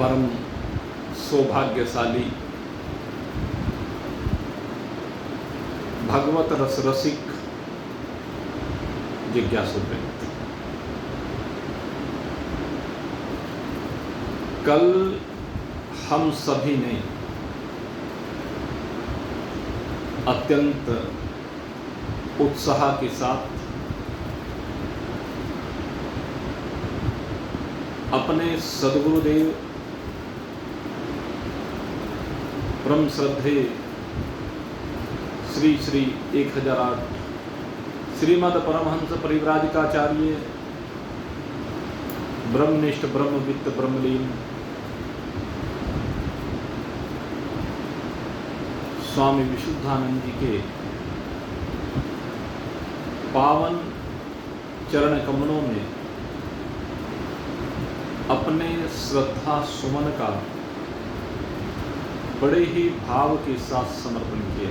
परम सौभाग्यशाली भगवत रस रसिक जिज्ञासु वृत्त, कल हम सभी ने अत्यंत उत्साह के साथ अपने सद्गुरुदेव परम श्रद्धेय श्री श्री 1008 श्रीमद् परमहंस परिव्राजकाचार्य ब्रह्मनिष्ठ ब्रह्मवित्त ब्रह्मलीन स्वामी विशुद्धानंद जी के पावन चरण कमलों में अपने श्रद्धा सुमन का बड़े ही भाव के साथ समर्पण किया।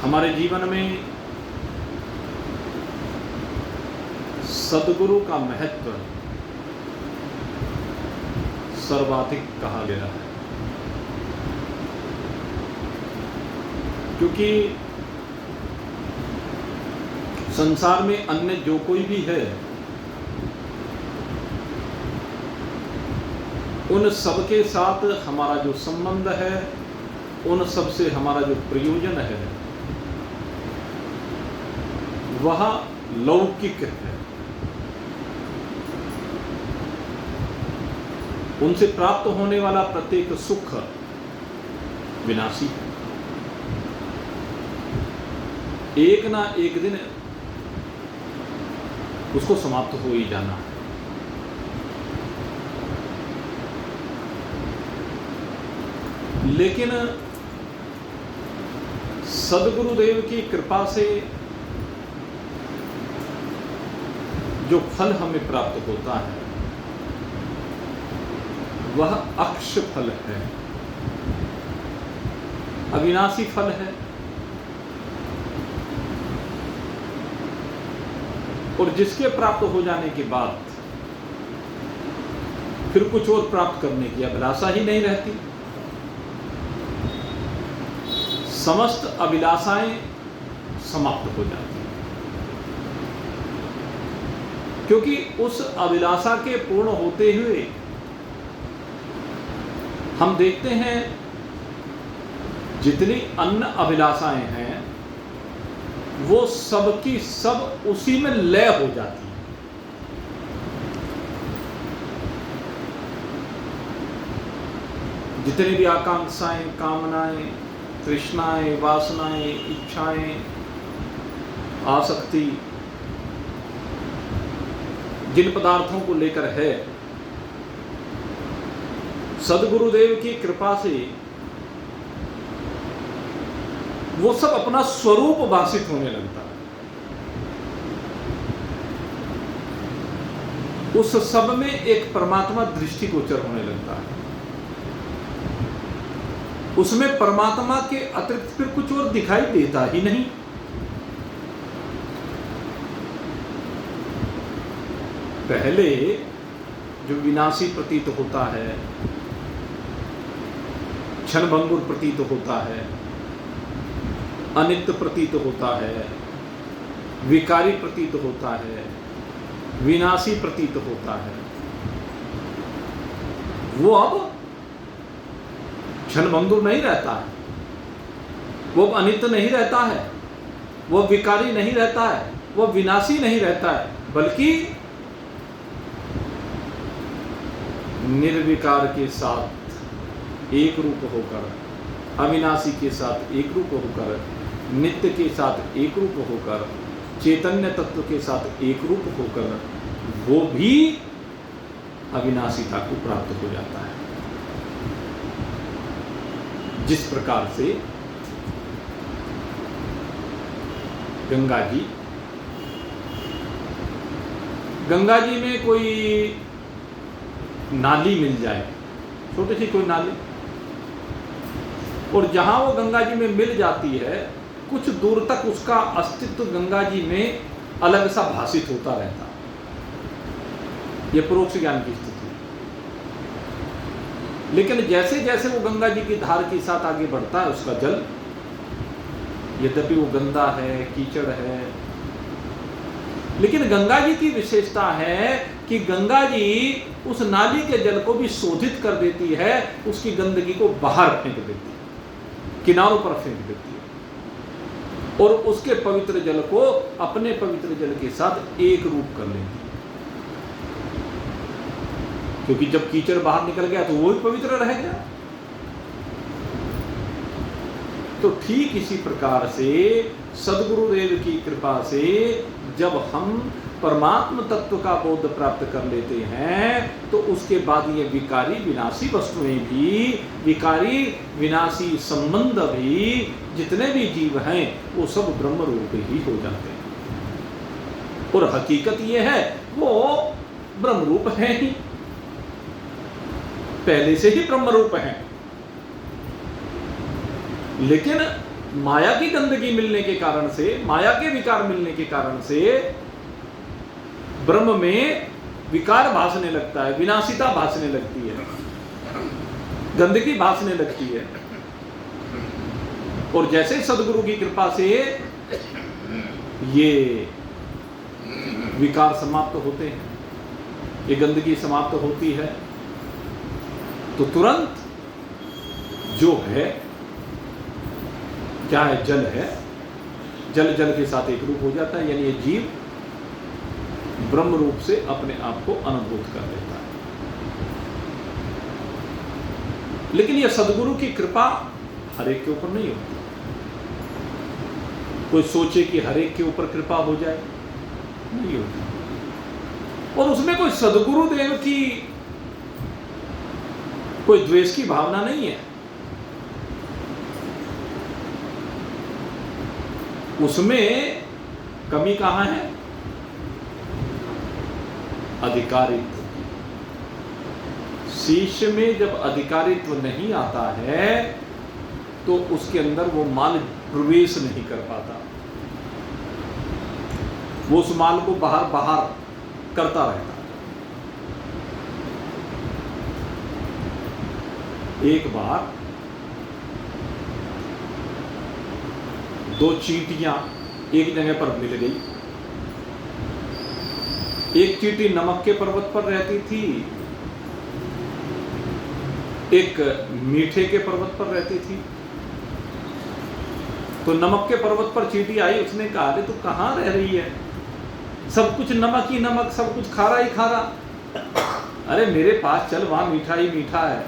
हमारे जीवन में सद्गुरु का महत्व सर्वाधिक कहा गया है, क्योंकि संसार में अन्य जो कोई भी है उन सबके साथ हमारा जो संबंध है, उन सब से हमारा जो प्रयोजन है वह लौकिक है। उनसे प्राप्त होने वाला प्रत्येक सुख विनाशी है, एक ना एक दिन उसको समाप्त हो ही जाना है। लेकिन सद्गुरुदेव की कृपा से जो फल हमें प्राप्त होता है वह अक्ष फल है, अविनाशी फल है, और जिसके प्राप्त हो जाने के बाद फिर कुछ और प्राप्त करने की अभिलाषा ही नहीं रहती। समस्त अभिलाषाएं समाप्त हो जाती हैं, क्योंकि उस अभिलाषा के पूर्ण होते हुए हम देखते हैं जितनी अन्य अभिलाषाएं हैं वो सब की सब उसी में लय हो जाती है। जितनी भी आकांक्षाएं, कामनाएं, तृष्णाएं, वासनाएं, इच्छाएं, आसक्ति जिन पदार्थों को लेकर है, सद्गुरुदेव की कृपा से वो सब अपना स्वरूप भाषित होने लगता है। उस सब में एक परमात्मा दृष्टिगोचर होने लगता है। उसमें परमात्मा के अतिरिक्त फिर कुछ और दिखाई देता ही नहीं। पहले जो विनाशी प्रतीत होता है, क्षणभंगुर प्रतीत होता है, अनित्य प्रतीत होता है, विकारी प्रतीत होता है, विनाशी प्रतीत होता है, वो अब क्षणभंगुर नहीं रहता है, वो अनित्य नहीं रहता है, वो विकारी नहीं रहता है, वो विनाशी नहीं रहता है, बल्कि निर्विकार के साथ एक रूप होकर, अविनाशी के साथ एक रूप होकर, नित्य के साथ एक रूप होकर, चैतन्य तत्व के साथ एक रूप होकर वो भी अविनाशीता को प्राप्त हो जाता है। जिस प्रकार से गंगा जी में कोई नाली मिल जाए, छोटी सी कोई नाली, और जहां वो गंगा जी में मिल जाती है कुछ दूर तक उसका अस्तित्व गंगा जी में अलग सा भाषित होता रहता। यह परोक्ष ज्ञान की स्थिति। लेकिन जैसे जैसे वो गंगा जी की धार के साथ आगे बढ़ता है, उसका जल, यद्यपि वो गंदा है, कीचड़ है, लेकिन गंगा जी की विशेषता है कि गंगा जी उस नाली के जल को भी शोधित कर देती है, उसकी गंदगी को बाहर फेंक देती है, किनारों पर फेंक देती है, और उसके पवित्र जल को अपने पवित्र जल के साथ एक रूप कर लेती है। क्योंकि जब कीचड़ बाहर निकल गया तो वो भी पवित्र रह गया। तो ठीक इसी प्रकार से सद्गुरुदेव की कृपा से जब हम परमात्म तत्व का बोध प्राप्त कर लेते हैं, तो उसके बाद ये विकारी विनाशी वस्तुएं भी, विकारी विनाशी संबंध भी, जितने भी जीव हैं वो सब ब्रह्म रूप ही हो जाते हैं। और हकीकत ये है वो ब्रह्म रूप है ही, पहले से ही ब्रह्म रूप है। लेकिन माया की गंदगी मिलने के कारण से, माया के विकार मिलने के कारण से ब्रह्म में विकार भासने लगता है, विनाशिता भासने लगती है, गंदगी भासने लगती है। और जैसे सदगुरु की कृपा से ये विकार समाप्त होते हैं, ये गंदगी समाप्त होती है, तो तुरंत जो है, क्या है, जल है, जल जल के साथ एक रूप हो जाता है, यानी ये जीव ब्रह्म रूप से अपने आप को अनुभूत कर लेता है। लेकिन यह सदगुरु की कृपा हर एक के ऊपर नहीं होती। कोई सोचे कि हर एक के ऊपर कृपा हो जाए, नहीं होती। और उसमें कोई सदगुरु देव की कोई द्वेष की भावना नहीं है, उसमें कमी कहां है? अधिकारित्व। शिष्य में जब अधिकारित्व नहीं आता है तो उसके अंदर वो माल प्रवेश नहीं कर पाता, वो उस माल को बाहर बाहर करता रहता। एक बार दो चींटियां एक जगह पर मिल गई। एक चींटी नमक के पर्वत पर रहती थी, एक मीठे के पर्वत पर रहती थी। तो नमक के पर्वत पर चींटी आई, उसने कहा, अरे तू कहाँ रह रही है, सब कुछ नमक ही नमक, सब कुछ खारा ही खारा, अरे मेरे पास चल, वहां मीठा ही मीठा है।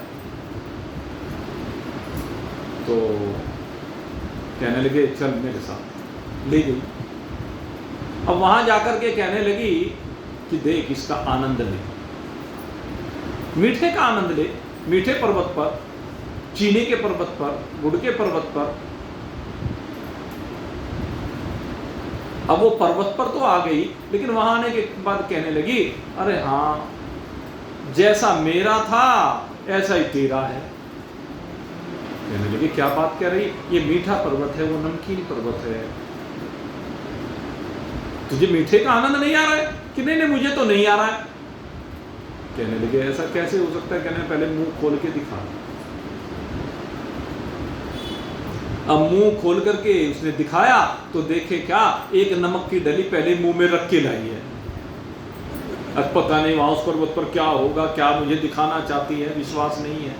तो कहने लगे चल मेरे साथ, ले गई। अब वहां जाकर के कहने लगी कि देख इसका आनंद ले, मीठे का आनंद ले, मीठे पर्वत पर, चीनी के पर्वत पर, गुड़ के पर्वत पर। अब वो पर्वत पर तो आ गई, लेकिन वहां आने के बाद कहने लगी, अरे हाँ जैसा मेरा था ऐसा ही तेरा है। कहने लगी क्या बात कह रही, ये मीठा पर्वत है, वो नमकीन पर्वत है, तुझे मीठे का आनंद नहीं आ रहा है? कि नहीं नहीं मुझे तो नहीं आ रहा है। कहने लगे ऐसा कैसे हो सकता है? कहने पहले मुंह खोल के दिखा। अब मुंह खोल करके उसने दिखाया तो देखे क्या, एक नमक की डली पहले मुंह में रख के लाई है। अब पता नहीं वहां उस पर्वत पर क्या होगा, क्या मुझे दिखाना चाहती है, विश्वास नहीं है।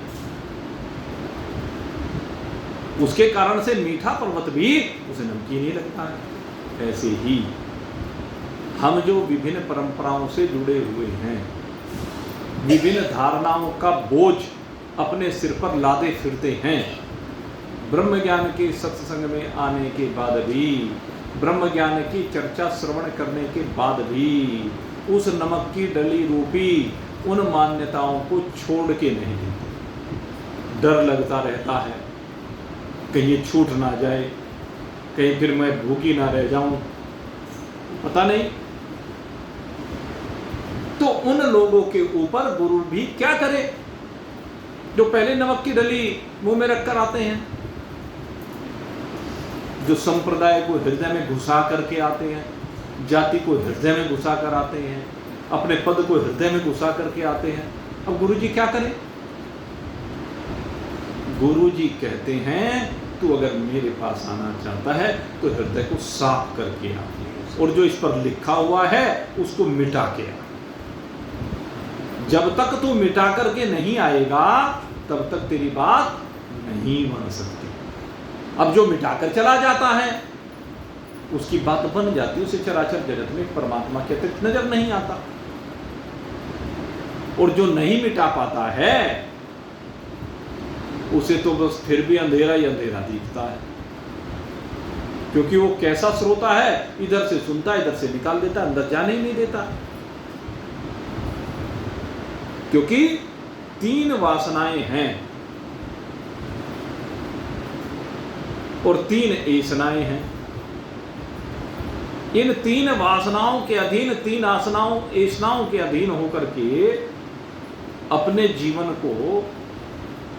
उसके कारण से मीठा पर्वत भी उसे नमकीन ही लगता है। ऐसे ही हम जो विभिन्न परंपराओं से जुड़े हुए हैं, विभिन्न धारणाओं का बोझ अपने सिर पर लादे फिरते हैं, ब्रह्म ज्ञान के सत्संग में आने के बाद भी, ब्रह्म ज्ञान की चर्चा श्रवण करने के बाद भी उस नमक की डली रूपी उन मान्यताओं को छोड़ के नहीं देते। डर लगता रहता है कहीं ये छूट ना जाए, कहीं फिर मैं भूखी ना रह जाऊं, पता नहीं। तो उन लोगों के ऊपर गुरु भी क्या करे जो पहले नमक की डली मुंह में रखकर आते हैं, जो संप्रदाय को हृदय में घुसा करके आते हैं, जाति को हृदय में घुसा कर आते हैं, अपने पद को हृदय में घुसा करके आते हैं। अब गुरुजी क्या करें? गुरुजी कहते हैं तू अगर मेरे पास आना चाहता है तो हृदय को साफ करके आ, और जो इस पर लिखा हुआ है उसको मिटा के आ। जब तक तू मिटा करके नहीं आएगा तब तक तेरी बात नहीं बन सकती। अब जो मिटाकर चला जाता है उसकी बात बन जाती है, उसे चराचर जगत में परमात्मा के अतिरिक्त नजर नहीं आता। और जो नहीं मिटा पाता है उसे तो बस फिर भी अंधेरा ही अंधेरा दिखता है, क्योंकि वो कैसा श्रोता है, इधर से सुनता है इधर से निकाल देता, अंदर जाने ही नहीं देता। क्योंकि 3 वासनाएं हैं और 3 ऐसनाएं हैं। इन 3 वासनाओं के अधीन, 3 ऐसनाओं के अधीन होकर के अपने जीवन को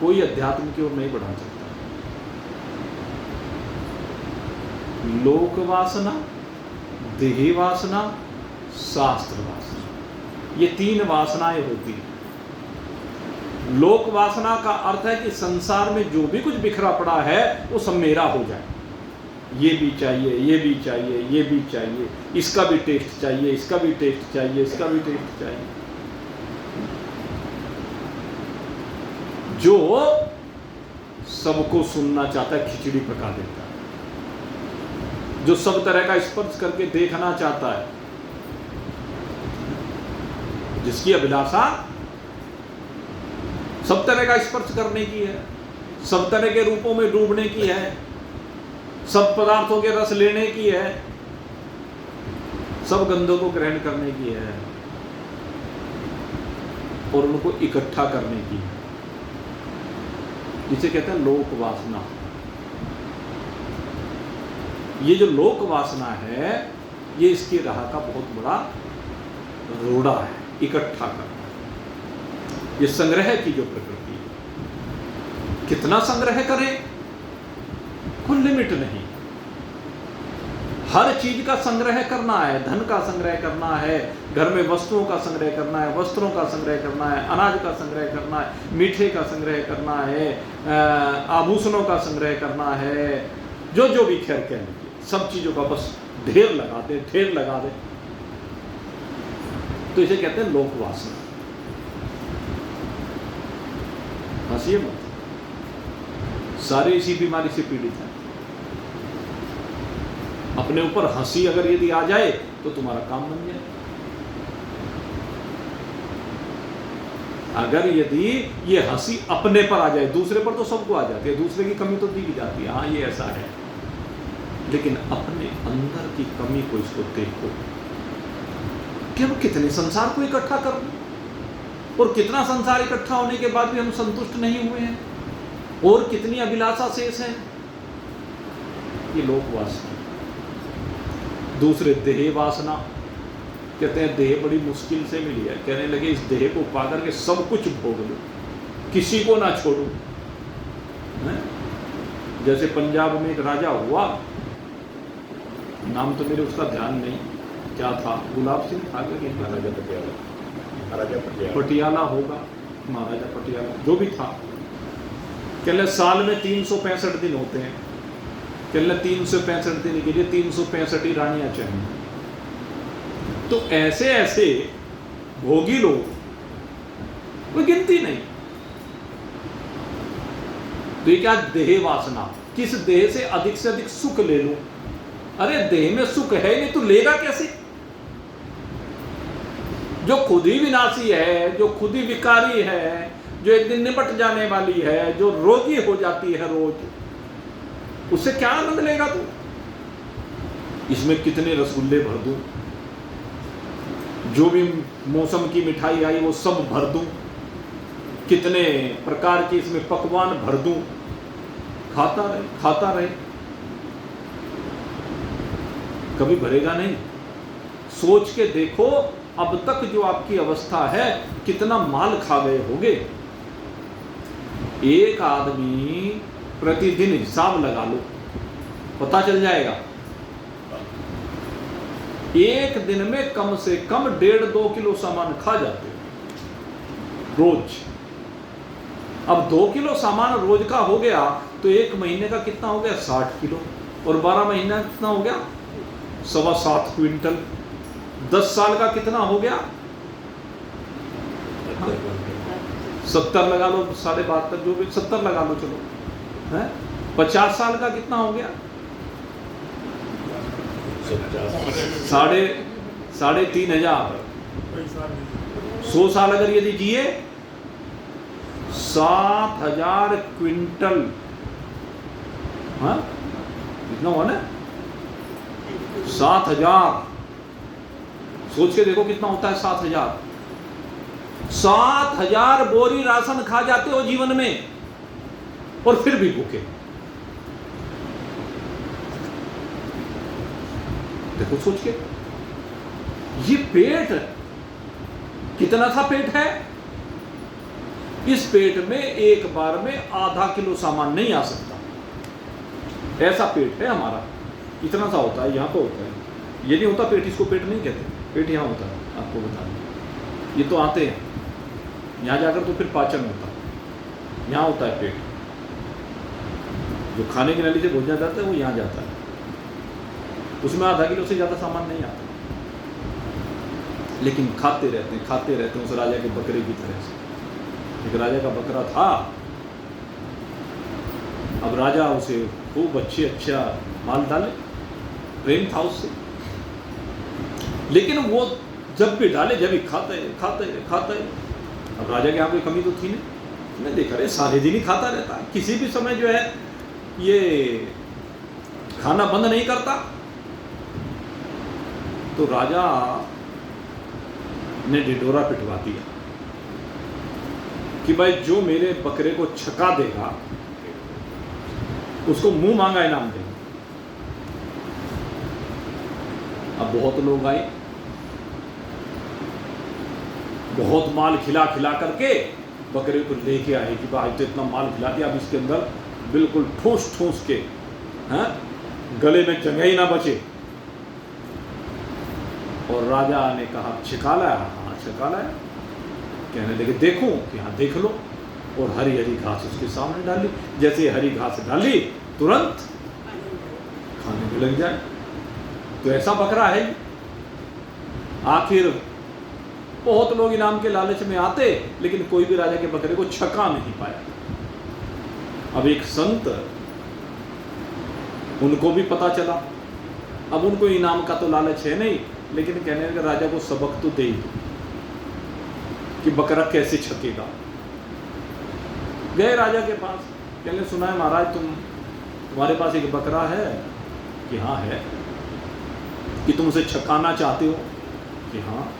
कोई अध्यात्म की ओर नहीं बढ़ा सकता। लोक वासना, देह वासना, शास्त्र वासना, ये 3 वासनाएं होती हैं। लोक वासना का अर्थ है कि संसार में जो भी कुछ बिखरा पड़ा है वो सब मेरा हो जाए। ये भी चाहिए, ये भी चाहिए, ये भी चाहिए, इसका भी टेस्ट चाहिए, इसका भी टेस्ट चाहिए, इसका भी टेस्ट चाहिए। जो सबको सुनना चाहता है खिचड़ी पका देता है, जो सब तरह का स्पर्श करके देखना चाहता है, जिसकी अभिलाषा सब तरह का स्पर्श करने की है, सब तरह के रूपों में डूबने की है, सब पदार्थों के रस लेने की है, सब गंधों को ग्रहण करने की है और उनको इकट्ठा करने की है, जिसे कहते हैं लोक वासना। ये जो लोक वासना है ये इसकी राह का बहुत बड़ा रोड़ा है, इकट्ठा करना। ये संग्रह की जो प्रकृति है, कितना संग्रह करें कोई लिमिट नहीं। हर चीज का संग्रह करना है, धन का संग्रह करना है, घर में वस्तुओं का संग्रह करना है, वस्त्रों का संग्रह करना है, अनाज का संग्रह करना है, मीठे का संग्रह करना है, आभूषणों का संग्रह करना है, जो जो भी खैर कह लीजिए, सब चीजों का बस ढेर लगा दे, ढेर लगा दे। तो इसे कहते हैं लोक वासना। हंसिए मत, सारे इसी बीमारी से पीड़ित हैं। अपने ऊपर हंसी अगर यदि आ जाए तो तुम्हारा काम बन जाए। अगर यदि ये हंसी अपने पर आ जाए, दूसरे पर तो सबको आ जाती है, दूसरे की कमी तो दिख जाती है, हाँ ये ऐसा है, लेकिन अपने अंदर की कमी को इसको देखो कि हम कितने संसार को इकट्ठा कर लें और कितना संसार इकट्ठा होने के बाद भी हम संतुष्ट नहीं हुए हैं और कितनी अभिलाषा शेष है। ये लोक वासना। दूसरे देह वासना, कहते हैं देह बड़ी मुश्किल से मिली है, कहने लगे इस देह को पाकर के सब कुछ भोग लो, किसी को ना छोड़ो। जैसे पंजाब में एक राजा हुआ, नाम तो मेरे उसका ध्यान नहीं, क्या था, गुलाब सिंह था क्या, महाराजा पटियाला, महाराजा पटियाला होगा, महाराजा पटियाला जो भी था। कहले साल में 365 दिन होते हैं, कहले 365 दिन के लिए 365 ही रानियां चाहिए। तो ऐसे ऐसे भोगी लोग, कोई गिनती नहीं। तो ये क्या देह वासना, किस देह से अधिक सुख ले लूं। अरे देह में सुख है नहीं तो लेगा कैसे? जो खुद ही विनाशी है, जो खुद ही विकारी है, जो एक दिन निपट जाने वाली है, जो रोगी हो जाती है रोज, उससे क्या आनंद लेगा तू? इसमें कितने रसगुल्ले भर दूं, जो भी मौसम की मिठाई आई वो सब भर दूं, कितने प्रकार के इसमें पकवान भर दूं, खाता रहे खाता रहे, कभी भरेगा नहीं। सोच के देखो अब तक जो आपकी अवस्था है, कितना माल खा गए होगे। एक आदमी प्रतिदिन हिसाब लगा लो, पता चल जाएगा। एक दिन में कम से कम 1.5-2 किलो सामान खा जाते रोज। अब 2 किलो सामान रोज का हो गया तो एक महीने का कितना हो गया? 60 किलो। और 12 महीना कितना हो गया? 7.25 क्विंटल। 10 साल का कितना हो गया? 70 लगा लो, 72.5 जो भी 70 लगा लो, चलो है। 50 साल का कितना हो गया? 3,500। 100 साल अगर यदि जिए 7,000 क्विंटल, हाँ कितना हुआ ना? 7,000। सोच के देखो कितना होता है 7,000। 7,000 बोरी राशन खा जाते हो जीवन में, और फिर भी भूखे। देखो सोच के, ये पेट कितना सा पेट है? इस पेट में एक बार में आधा किलो सामान नहीं आ सकता, ऐसा पेट है हमारा। इतना सा होता है, यहाँ पे होता है। ये नहीं होता पेट, इसको पेट नहीं कहते। पेट यहाँ होता है, आपको बता दें। ये तो आते हैं यहाँ जाकर तो फिर पाचन होता है। यहाँ होता है पेट, जो खाने की नली से भोजन जाता है वो यहाँ जाता है। उसमें आधा किलो से ज़्यादा सामान नहीं आता, लेकिन खाते रहते हैं उस राजा के बकरे की तरह से। एक राजा का बकरा था। अब राजा उसे खूब अच्छा माल डाले, प्रेम था उससे, लेकिन वो जब भी डाले जब भी खाते। अब राजा के यहाँ कोई कमी तो थी नहीं। मैं देखा रहे सारे दिन ही खाता रहता है, किसी भी समय जो है ये खाना बंद नहीं करता। तो राजा ने ढिढोरा पिटवा दिया कि भाई जो मेरे बकरे को छका देगा उसको मुंह मांगा इनाम देगा। अब बहुत लोग आए, बहुत माल खिला करके बकरे को लेके आए कि भाई तो इतना माल खिला दिया, अब इसके अंदर बिल्कुल ठूस के, हैं, गले में जगह ही ना बचे। और राजा ने कहा छिका लाया? हाँ छिका लाया। कहने लगे देखो कि हाँ देख लो। और हरी हरी घास उसके सामने डाली। जैसे हरी घास डाली तुरंत खाने में लग जाए। तो ऐसा बकरा है। आखिर बहुत लोग इनाम के लालच में आते, लेकिन कोई भी राजा के बकरे को छका नहीं पाया। अब एक संत, उनको भी पता चला। अब उनको इनाम का तो लालच है नहीं, लेकिन कहने लगे राजा को सबक तो दे ही दो कि बकरा कैसे छकेगा। गए राजा के पास, कहने सुना है महाराज तुम्हारे पास एक बकरा है? कि हाँ है। कि तुम उसे छकाना चाहते हो? कि हाँ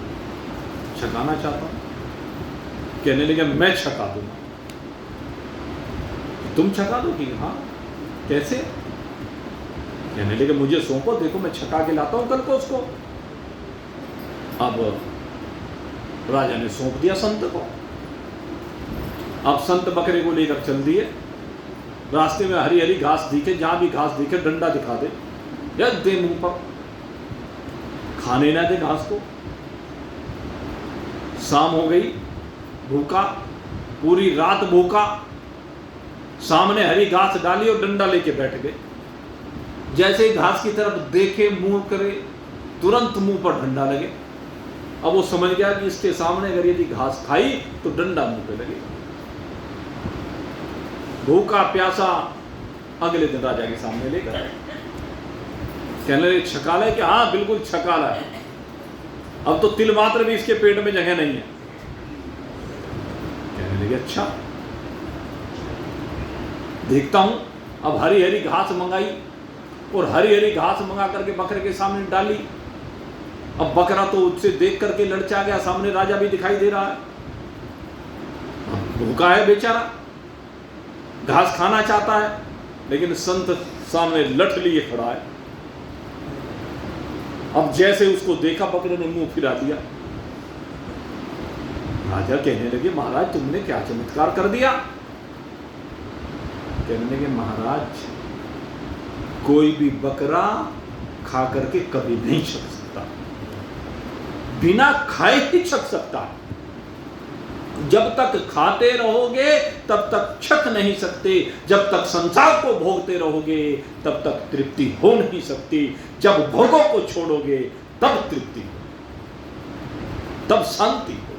छकाना चाहता हूं। कहने लगे मैं छका दूंगा। तुम छका दोगी? हाँ कैसे? कहने लगे मुझे सौंपो, देखो मैं छका के लाता हूं कल को उसको। अब राजा ने सौंप दिया संत को। अब संत बकरे को लेकर चल दिए। रास्ते में हरी हरी घास दिखे, जहां भी घास दिखे डंडा दिखा दे या दे मुंह पर, खाने ना दे घास को। शाम हो गई, भूखा, पूरी रात भूखा, सामने हरी घास डाली और डंडा लेके बैठ गए। जैसे ही घास की तरफ देखे, मुंह करे, तुरंत मुंह पर डंडा लगे। अब वो समझ गया कि इसके सामने अगर यदि घास खाई तो डंडा मुंह पे लगेगा। भूखा प्यासा अगले दिन राजा के सामने लेकर आए। कहने लगे छकाला है? कि हाँ बिल्कुल छकाला है। अब तो तिल मात्र भी इसके पेट में जगह नहीं है। कहने लगे अच्छा देखता हूं। अब हरी हरी घास मंगाई और हरी हरी घास मंगा करके बकरे के सामने डाली। अब बकरा तो उससे देख करके लड़चा गया, सामने राजा भी दिखाई दे रहा है। भूखा है बेचारा, घास खाना चाहता है, लेकिन संत सामने लठ लिए खड़ा है। अब जैसे उसको देखा बकरे ने मुंह फिरा दिया। राजा कहने लगे महाराज तुमने क्या चमत्कार कर दिया? कहने लगे महाराज कोई भी बकरा खा करके कभी नहीं छक सकता। बिना खाए ही छक सकता है। जब तक खाते रहोगे तब तक छक नहीं सकते, जब तक संसार को भोगते रहोगे तब तक तृप्ति हो नहीं सकती। जब भोगों को छोड़ोगे तब तृप्ति हो, तब शांति हो।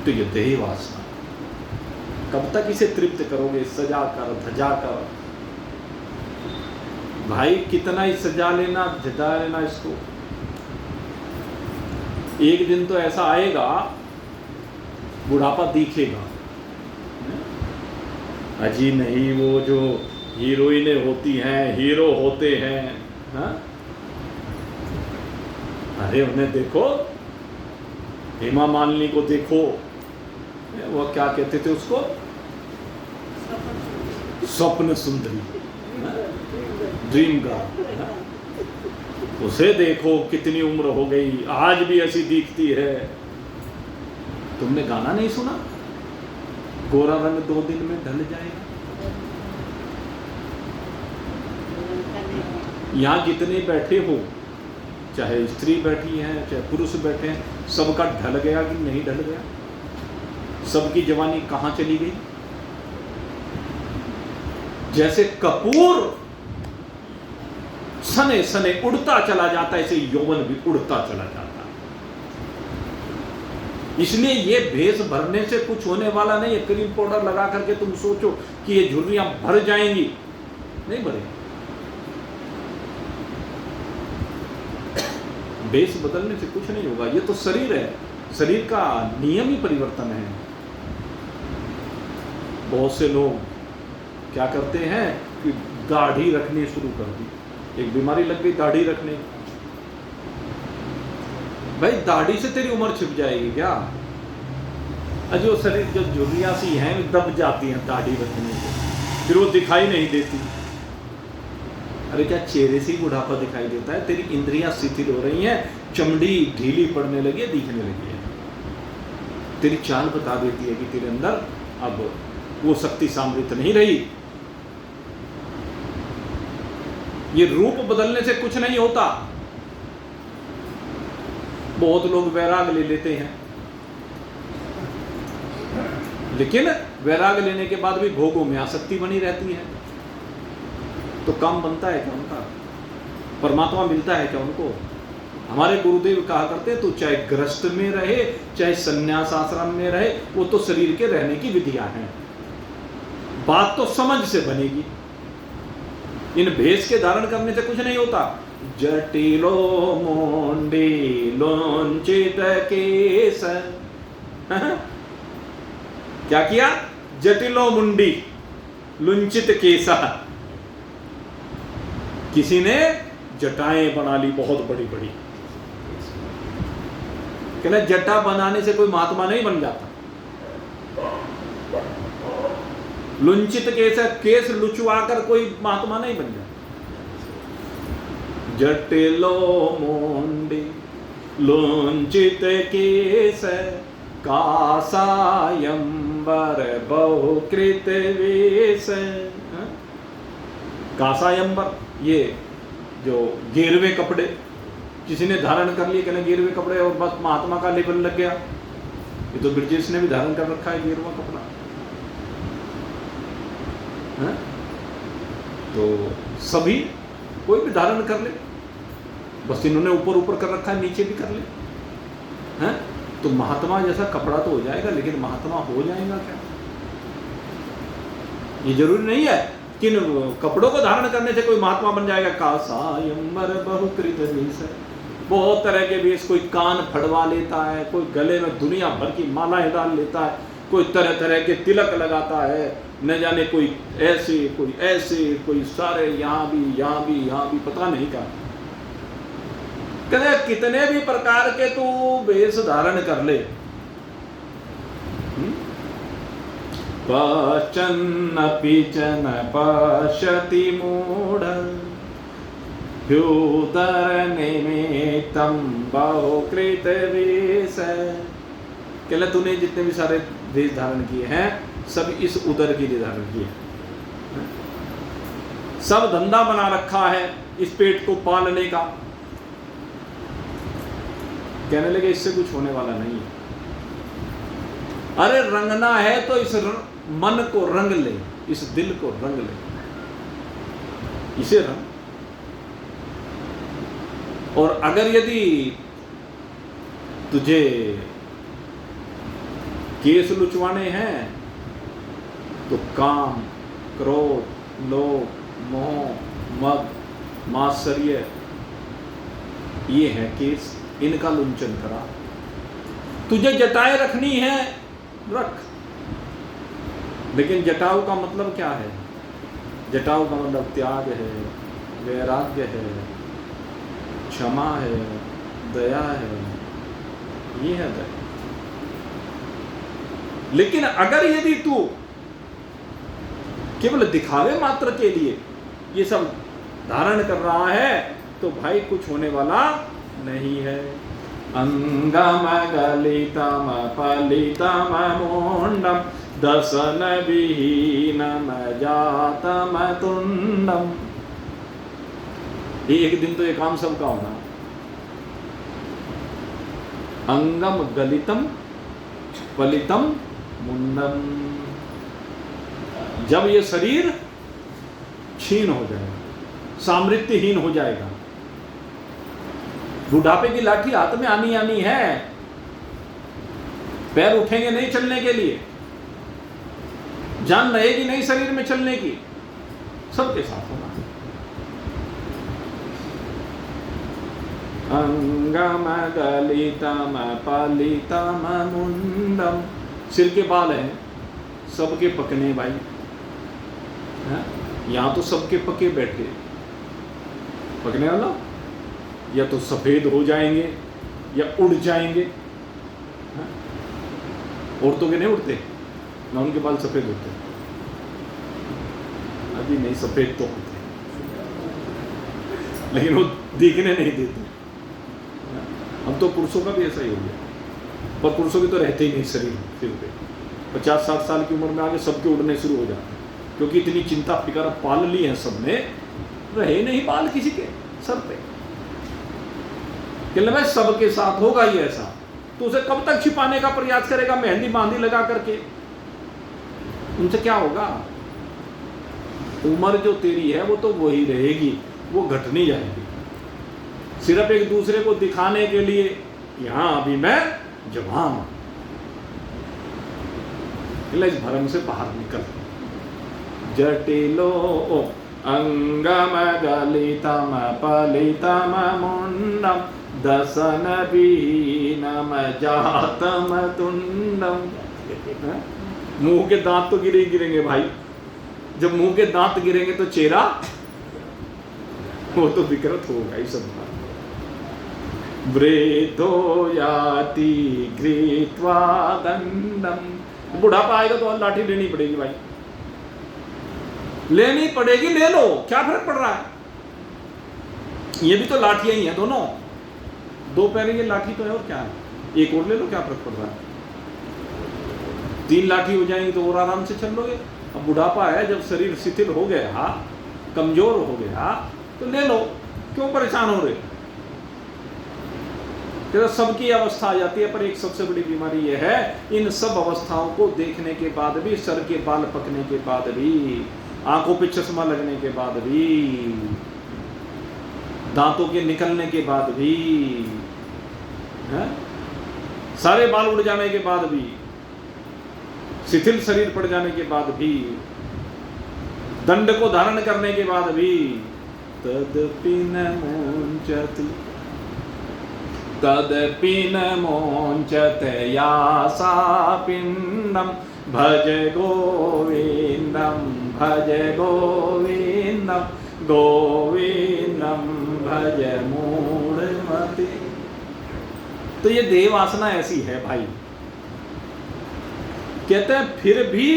तो ये देह वासना, कब तक इसे तृप्त करोगे? सजा कर धजा कर। भाई कितना ही सजा लेना धजा लेना इसको, एक दिन तो ऐसा आएगा बुढ़ापा दिखेगा। अजी नहीं, वो जो हीरोइनें होती हैं, हीरो होते हैं, हा? अरे उन्हें देखो, हेमा मालिनी को देखो, वो क्या कहते थे उसको, स्वप्न सुंदरी, ड्रीम गर्ल। उसे देखो कितनी उम्र हो गई, आज भी ऐसी दिखती है। तुमने गाना नहीं सुना, गोरा रंग 2 दिन में ढल जाएगा? यहाँ जितने बैठे हो, चाहे स्त्री बैठी है चाहे पुरुष बैठे हैं, सबका ढल गया कि नहीं ढल गया? सबकी जवानी कहाँ चली गई? जैसे कपूर सने सने उड़ता चला जाता है, ऐसे यौवन भी उड़ता चला जाता है। इसलिए ये भेष भरने से कुछ होने वाला नहीं है। क्रीम पाउडर लगा करके तुम सोचो कि ये झुर्रियां भर जाएंगी, नहीं भरेगी। भेष बदलने से कुछ नहीं होगा। ये तो शरीर है, शरीर का नियम ही परिवर्तन है। बहुत से लोग क्या करते हैं कि दाढ़ी रखनी शुरू कर दी, एक बीमारी लग गई दाढ़ी रखने। भाई दाढ़ी से तेरी उम्र छिप जाएगी क्या? जो शरीर जो झुर्रियां सी हैं दब जाती हैं दाढ़ी रखने से, फिर वो दिखाई नहीं देती। अरे क्या चेहरे से ही बुढ़ापा दिखाई देता है? तेरी इंद्रियां शिथिल हो रही हैं, चमड़ी ढीली पड़ने लगी है, दिखने लगी है। तेरी चाल बता देती है कि तेरे अंदर अब वो शक्ति सामृत नहीं रही। ये रूप बदलने से कुछ नहीं होता। बहुत लोग वैराग ले लेते हैं, लेकिन वैराग लेने के बाद भी भोगों में आसक्ति बनी रहती है। तो काम बनता है क्या उनका? परमात्मा मिलता है क्या उनको? हमारे गुरुदेव कहा करते तो चाहे गृहस्थ में रहे चाहे संन्यास आश्रम में रहे, वो तो शरीर के रहने की विधियां हैं। बात तो समझ से बनेगी। इन भेष के धारण करने से कुछ नहीं होता। जटिलो मोंडी लोंचित केस, क्या किया? जटिलो मुंडी लुंचित केसा। किसी ने जटाएं बना ली बहुत बड़ी बड़ी। कहना जटा बनाने से कोई महात्मा नहीं बन जाता। लुंचित केस, केस लुचवा कर कोई महात्मा नहीं बन जाता। जटिलो मोंडी लुंचित केस कासायंबर बहुकृत वेश। कासायंबर, ये जो गेरवे कपड़े किसी ने धारण कर लिए, कहना गेरवे कपड़े और बस महात्मा का लेबल लग गया। ये तो ब्रिजेश ने भी धारण कर रखा है गेरुआ कपड़ा। है? तो सभी कोई भी धारण कर ले, बस इन्होंने ऊपर ऊपर कर रखा है, नीचे भी कर ले। हैं? तो महात्मा जैसा कपड़ा तो हो जाएगा, लेकिन महात्मा हो जाएगा क्या? ये जरूरी नहीं है कि कपड़ों को धारण करने से कोई महात्मा बन जाएगा। कासायंबर बहुकृत वेश, बहुत तरह के वेश। कोई कान फड़वा लेता है, कोई गले में दुनिया भर की मालाएं डाल लेता है, कोई तरह तरह के तिलक लगाता है, न जाने कोई ऐसे कोई ऐसे, कोई सारे यहाँ भी पता नहीं क्या। कहते कितने भी प्रकार के तू वेश धारण कर ले, पश्चन्न पिचन पश्यति मूढ़ ह्युदर निमित्तं बहुकृत वेश। कहला तूने जितने भी सारे वेश धारण किए हैं सब इस उदर के लिए धारण किए, सब धंधा बना रखा है इस पेट को पालने का। कहने लगे इससे कुछ होने वाला नहीं है। अरे रंगना है तो इस मन को रंग ले, इस दिल को रंग ले, इसे रंग। और अगर यदि तुझे केस लुचवाने हैं तो काम, क्रोध, लोभ, मोह, मद, मात्सर्य, ये है केस, इनका लुंचन करा। तुझे जटाएं रखनी है रख, लेकिन जटाओं का मतलब क्या है? जटाओं का मतलब त्याग है, वैराग्य है, क्षमा है, दया है, ये है दया। लेकिन अगर यदि तू केवल दिखावे मात्र के लिए ये सब धारण कर रहा है तो भाई कुछ होने वाला नहीं है। अंगम गलितम पलितम मुंडम दसन विहीनम जातम तुंडम। एक दिन तो ये काम सबका होना। अंगम गलितम पलितम मुंडम, जब ये शरीर क्षीण हो जाएगा, सामर्थ्यहीन हो जाएगा, बुढ़ापे की लाठी हाथ में आनी है, पैर उठेंगे नहीं चलने के लिए, जान रहेगी नहीं शरीर में चलने की, सबके साथ होना। अंगम गलितम पलितम मुंडम, सिर के बाल हैं सबके पकने भाई, यहां तो सबके पके बैठे, पकने वाला या तो सफेद हो जाएंगे या उड़ जाएंगे। औरतों के नहीं उड़ते ना, उनके बाल सफेद होते, अभी नहीं सफेद तो होते लेकिन वो दिखने नहीं देते। अब तो पुरुषों का भी ऐसा ही हो गया, पर पुरुषों के तो रहते ही नहीं शरीर सिर पे। 50-60 साल की उम्र में आगे सबके उड़ने शुरू हो जाते हैं, क्योंकि इतनी चिंता फिक्र पाल ली है सबने, रहे नहीं बाल किसी के सर पे। कहने भाई सबके साथ होगा ही ऐसा, तो उसे कब तक छिपाने का प्रयास करेगा मेहंदी बांधी लगा करके? उनसे क्या होगा? उम्र जो तेरी है वो तो वही रहेगी, वो घट नहीं जाएगी। सिर्फ एक दूसरे को दिखाने के लिए कि हाँ अभी मैं जवान हूं, इस भरम से बाहर निकल। जटिलो अंगम गलितम पलितम मुंडम दसन विहीनम जातम तुंडम। मुंह के दांत तो गिरेंगे भाई, जब मुंह के दांत गिरेंगे तो चेहरा वो तो विकृत होगा ही सब। व्रेतो याति गृहीत्वा दंडम, बुढ़ापा आएगा तो लाठी लेनी पड़ेगी भाई, लेनी पड़ेगी, ले लो, क्या फर्क पड़ रहा है? ये भी तो लाठियां ही हैं दोनों, दो पैर की लाठी तो है और क्या है, एक और ले लो, क्या फर्क पड़ रहा है? 3 लाठी हो जाएंगी तो और आराम से चल लोगे। अब बुढ़ापा है, जब शरीर शिथिल हो गया, कमजोर हो गया, तो ले लो, क्यों परेशान हो रहे? तो सबकी अवस्था आ जाती है, पर एक सबसे बड़ी बीमारी यह है, इन सब अवस्थाओं को देखने के बाद भी, सर के बाल पकने के बाद भी, आंखों पे चश्मा लगने के बाद भी, दांतों के निकलने के बाद भी, सारे बाल उड़ जाने के बाद भी, शिथिल शरीर पड़ जाने के बाद भी, दंड को धारण करने के बाद भी, तदपि न मुंचति तदपि न मोंचत यासा पिंडम भज गोविंदम भज गोविंदम गोविंदम भज मूढ़मति। तो ये देह वासना ऐसी है भाई, कहते हैं फिर भी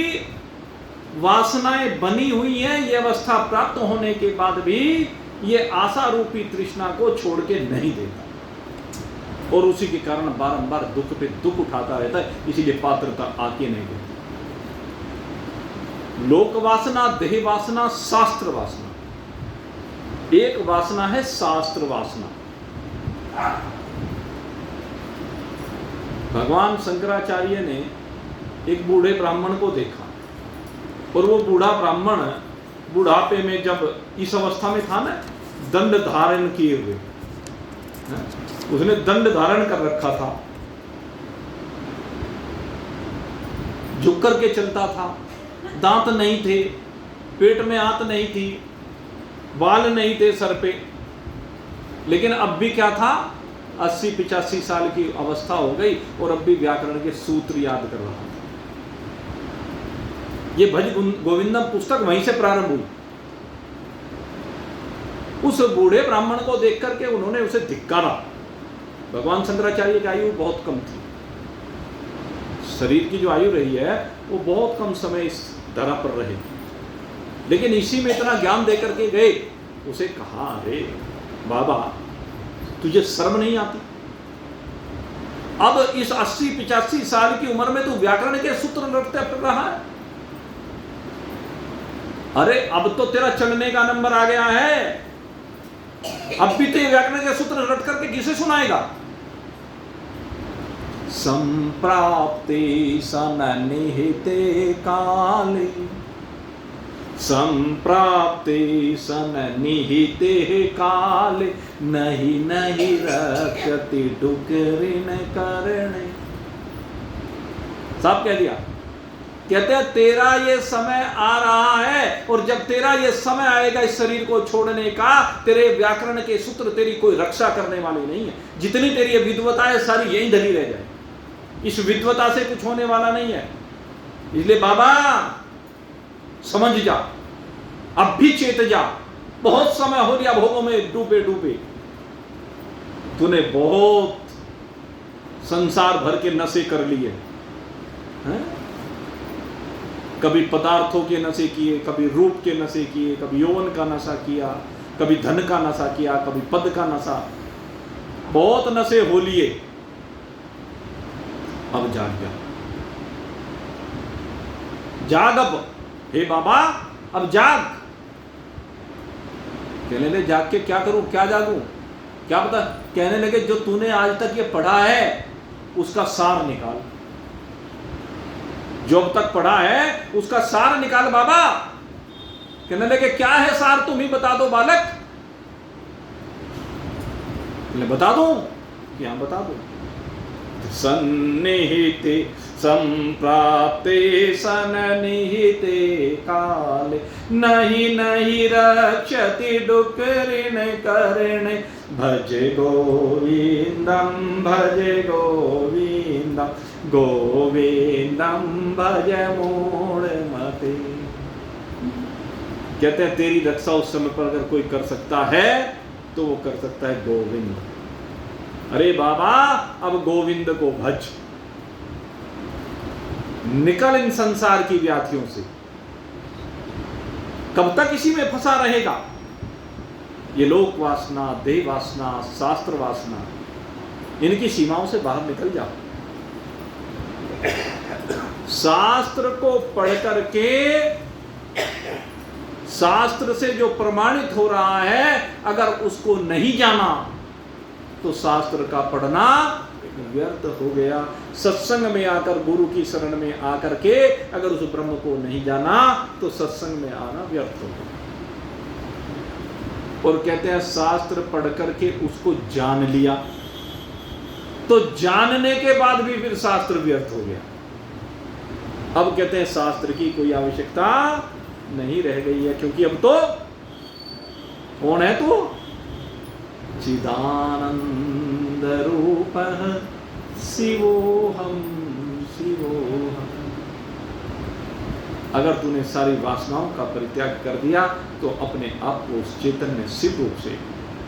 वासनाएं बनी हुई हैं, ये अवस्था प्राप्त होने के बाद भी ये आशा रूपी तृष्णा को छोड़ के नहीं देता, और उसी के कारण बारंबार दुख पे दुख उठाता रहता है, इसीलिए पात्रता आके नहीं देती। लोक वासना, देह वासना, शास्त्र वासना, एक वासना है शास्त्र वासना। भगवान शंकराचार्य ने एक बूढ़े ब्राह्मण को देखा, और वो बूढ़ा ब्राह्मण बुढ़ापे में जब इस अवस्था में था ना, दंड धारण किए हुए, उसने दंड धारण कर रखा था, झुक करके चलता था, दांत नहीं थे, पेट में आंत नहीं थी, बाल नहीं थे सर पे, लेकिन अब भी क्या था, 80-85 साल की अवस्था हो गई और अब भी व्याकरण के सूत्र याद कर रहा था। ये भज गोविंदम पुस्तक वहीं से प्रारंभ हुई। उस बूढ़े ब्राह्मण को देख करके उन्होंने उसे धिक्कारा। भगवान शंकराचार्य की आयु बहुत कम थी, शरीर की जो आयु रही है वो बहुत कम समय इस धरा पर रहे, लेकिन इसी में इतना ज्ञान देकर के गए। उसे कहा, अरे बाबा तुझे शर्म नहीं आती? अब इस 80-85 साल की उम्र में तू व्याकरण के सूत्र रटते फिर रहा है? अरे अब तो तेरा चलने का नंबर आ गया है, अब भी तो व्याकरण के सूत्र रट करके किसे सुनाएगा? संप्राप्ते सन्निहिते काले, संप्राप्ते सन्निहिते काले, नहीं नहीं रक्षति डुकरिन करणे। साहब कह दिया, कहते हैं तेरा ये समय आ रहा है, और जब तेरा ये समय आएगा इस शरीर को छोड़ने का, तेरे व्याकरण के सूत्र तेरी कोई रक्षा करने वाले नहीं है। जितनी तेरी ये विद्वता है सारी यहीं धरी रह जाए, इस विद्वता से कुछ होने वाला नहीं है। इसलिए बाबा समझ जा, अब भी चेत जा, बहुत समय हो गया भोगों में डूबे डूबे, तूने बहुत संसार भर के नशे कर लिए हैं? कभी पदार्थों के नशे किए, कभी रूप के नशे किए, कभी यौवन का नशा किया, कभी धन का नशा किया, कभी पद का नशा, बहुत नशे हो लिए। अब जाग जा, जाग अब, हे बाबा अब जाग। कहने लगे जाग के क्या करूं, क्या जागूं, क्या पता? कहने लगे जो तूने आज तक ये पढ़ा है उसका सार निकाल, जो अब तक पढ़ा है उसका सार निकाल बाबा। कहने लगे क्या है सार, तुम ही बता दो बालक। बता दूं? क्या बता दो? सन्निहिते संप्राप्ते सन्निहिते काले, नहीं नहीं रक्षति डुकरिन करणे, भजे गोविंदम भजे गोविंदम, गोविंदम भज मूढ़मते। कहते हैं तेरी रक्षा उस समय पर अगर कोई कर सकता है तो वो कर सकता है गोविंद। अरे बाबा अब गोविंद को भज, निकल इन संसार की व्याधियों से। कब तक इसी में फंसा रहेगा? ये लोक वासना, देह वासना, शास्त्र वासना, इनकी सीमाओं से बाहर निकल जाओ। शास्त्र को पढ़ करके, शास्त्र से जो प्रमाणित हो रहा है अगर उसको नहीं जाना तो शास्त्र का पढ़ना व्यर्थ हो गया। सत्संग में आकर, गुरु की शरण में आकर के अगर उस ब्रह्म को नहीं जाना तो सत्संग में आना व्यर्थ हो गया। और कहते हैं शास्त्र पढ़ करके उसको जान लिया तो जानने के बाद भी फिर शास्त्र व्यर्थ हो गया। अब कहते हैं शास्त्र की कोई आवश्यकता नहीं रह गई है, क्योंकि अब तो कौन है तू? चिदानंद रूपः शिवोहम शिवोहम। अगर तूने सारी वासनाओं का परित्याग कर दिया तो अपने आप को उस चैतन्य शिव रूप से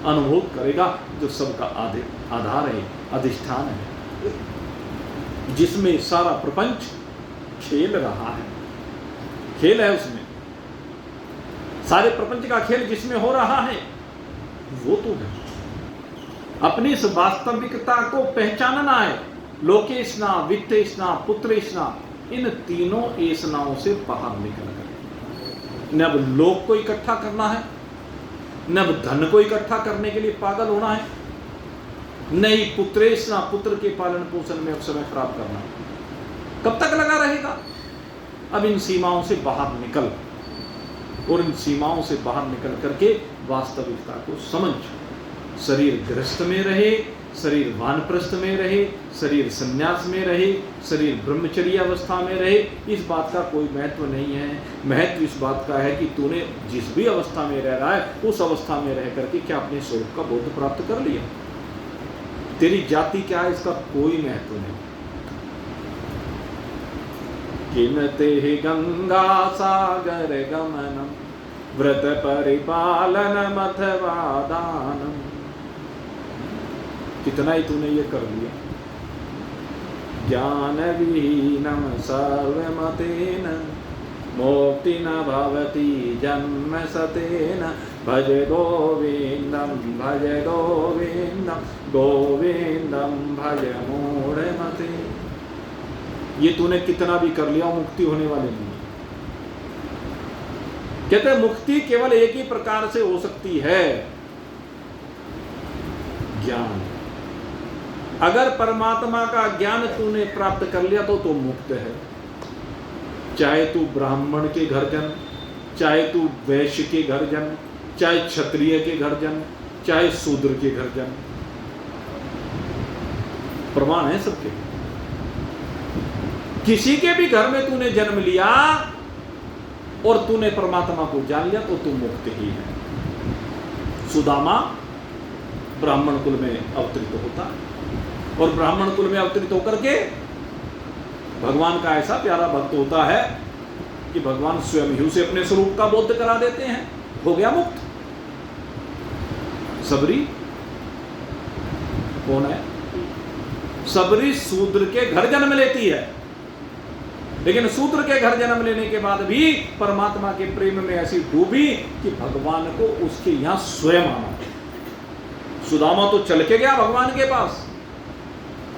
अनुभव करेगा जो सबका आधार है, अधिष्ठान है, जिसमें सारा प्रपंच खेल रहा है। खेल है उसमें, सारे प्रपंच का खेल जिसमें हो रहा है वो तो है। अपनी इस वास्तविकता को पहचानना है। लोकेशना, वित्तेशना, पुत्रेशना, इन तीनों ऐसनाओं से बाहर निकल कर न अब लोक को इकट्ठा करना है, न अब धन को इकट्ठा करने के लिए पागल होना है, नहीं पुत्रेष्णा, पुत्र के पालन पोषण में अब समय खराब करना कब तक लगा रहेगा? अब इन सीमाओं से बाहर निकल, और इन सीमाओं से बाहर निकल करके वास्तविकता को समझ। शरीर गृहस्थ में रहे, शरीर वानप्रस्थ में रहे, शरीर संन्यास में रहे, शरीर ब्रह्मचर्य अवस्था में रहे, इस बात का कोई महत्व नहीं है। महत्व इस बात का है कि तूने जिस भी अवस्था में रह रहा है उस अवस्था में रह करके क्या अपने स्वरूप का बोध प्राप्त कर लिया? तेरी जाति क्या है इसका कोई महत्व नहीं। किमते गंगा सागर गमनम व्रत परिपालनम अथवा दानम, कितना ही तूने ये कर लिया। ज्ञान विहीनम सर्वमतेन मोक्ति न भवति जन्म सतेन, भज गोविंदम गोविंदम भज मूढ़मते। ये तूने कितना भी कर लिया मुक्ति होने वाली नहीं। कहते हैं मुक्ति केवल एक ही प्रकार से हो सकती है, ज्ञान। अगर परमात्मा का ज्ञान तूने प्राप्त कर लिया तो तू मुक्त है। चाहे तू ब्राह्मण के घर जन्म, चाहे तू वैश्य के घर जन्म, चाहे क्षत्रिय के घर जन्म, चाहे शूद्र के घर जन्म, प्रमाण है सबके। किसी के भी घर में तूने जन्म लिया और तूने परमात्मा को जान लिया तो तू मुक्त ही है। सुदामा ब्राह्मण कुल में अवतरित होता और ब्राह्मण कुल में अवतरित होकर के भगवान का ऐसा प्यारा भक्त होता है कि भगवान स्वयं ही उसे अपने स्वरूप का बोध करा देते हैं, हो गया मुक्त। सबरी कौन है? सबरी शूद्र के घर जन्म लेती है, लेकिन शूद्र के घर जन्म लेने के बाद भी परमात्मा के प्रेम में ऐसी डूबी कि भगवान को उसके यहां स्वयं आना। सुदामा तो चल के गया भगवान के पास,